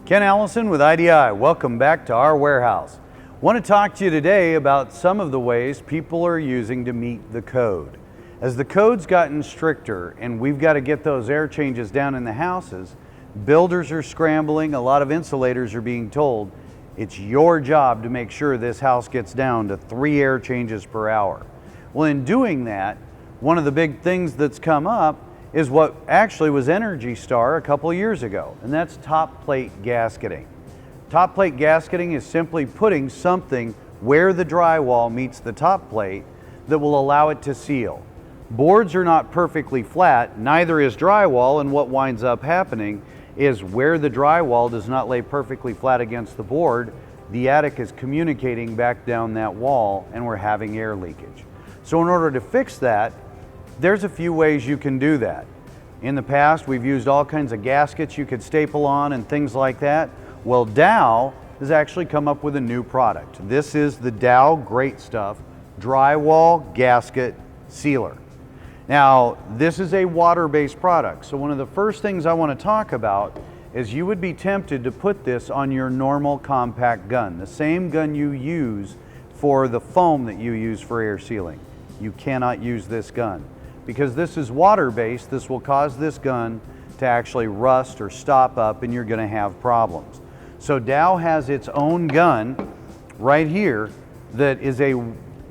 Ken Allison with IDI. Welcome back to our warehouse. Want to talk to you today about some of the ways people are using to meet the code. As the code's gotten stricter and we've got to get those air changes down in the houses, builders are scrambling, a lot of insulators are being told, it's your job to make sure this house gets down to 3 air changes per hour. Well, in doing that, one of the big things that's come up is what actually was Energy Star a couple years ago, and that's top plate gasketing. Top plate gasketing is simply putting something where the drywall meets the top plate that will allow it to seal. Boards are not perfectly flat, neither is drywall, and what winds up happening is where the drywall does not lay perfectly flat against the board, the attic is communicating back down that wall and we're having air leakage. So in order to fix that, there's a few ways you can do that. In the past, we've used all kinds of gaskets you could staple on and things like that. Well, Dow has actually come up with a new product. This is the Dow Great Stuff Drywall Gasket Sealer. Now, this is a water-based product, so one of the first things I want to talk about is you would be tempted to put this on your normal compact gun, the same gun you use for the foam that you use for air sealing. You cannot use this gun. Because this is water-based, this will cause this gun to actually rust or stop up and you're going to have problems. So Dow has its own gun right here that is a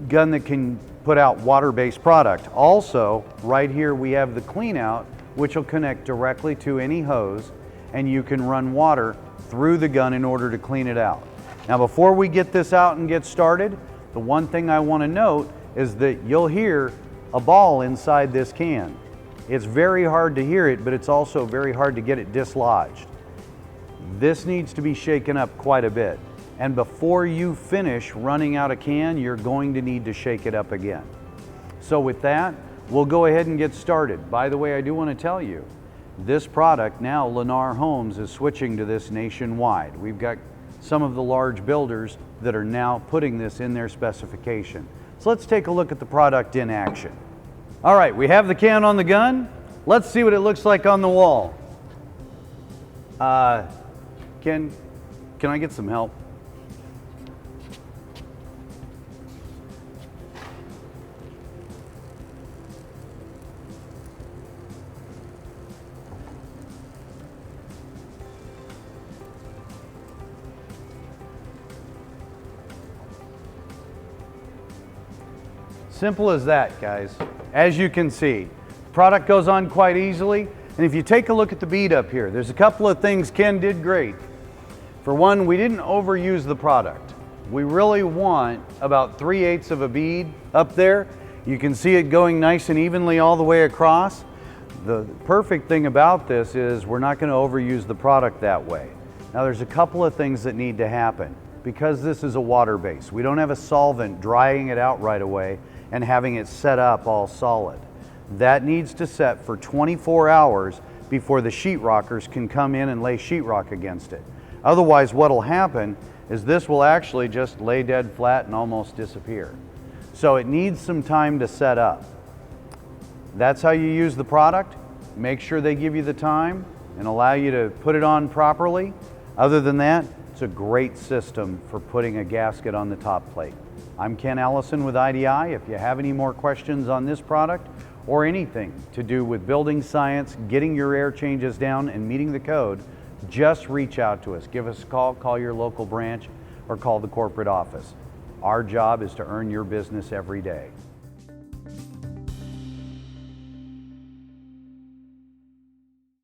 gun that can put out water-based product. Also, right here we have the clean out, which will connect directly to any hose and you can run water through the gun in order to clean it out. Now before we get this out and get started, the one thing I want to note is that you'll hear a ball inside this can. It's very hard to hear it, but it's also very hard to get it dislodged. This needs to be shaken up quite a bit. And before you finish running out a can, you're going to need to shake it up again. So with that, we'll go ahead and get started. By the way, I do want to tell you, this product now, Lennar Homes is switching to this nationwide. We've got some of the large builders that are now putting this in their specification. So let's take a look at the product in action. All right, we have the can on the gun. Let's see what it looks like on the wall. Can I get some help? Simple as that, guys. As you can see, the product goes on quite easily. And if you take a look at the bead up here, there's a couple of things Ken did great. For one, we didn't overuse the product. We really want about 3/8 of a bead up there. You can see it going nice and evenly all the way across. The perfect thing about this is we're not going to overuse the product that way. Now there's a couple of things that need to happen. Because this is a water base, we don't have a solvent drying it out right away and having it set up all solid. That needs to set for 24 hours before the sheetrockers can come in and lay sheetrock against it. Otherwise, what'll happen is this will actually just lay dead flat and almost disappear. So it needs some time to set up. That's how you use the product. Make sure they give you the time and allow you to put it on properly. Other than that, it's a great system for putting a gasket on the top plate. I'm Ken Allison with IDI. If you have any more questions on this product or anything to do with building science, getting your air changes down and meeting the code, just reach out to us. Give us a call your local branch, or call the corporate office. Our job is to earn your business every day.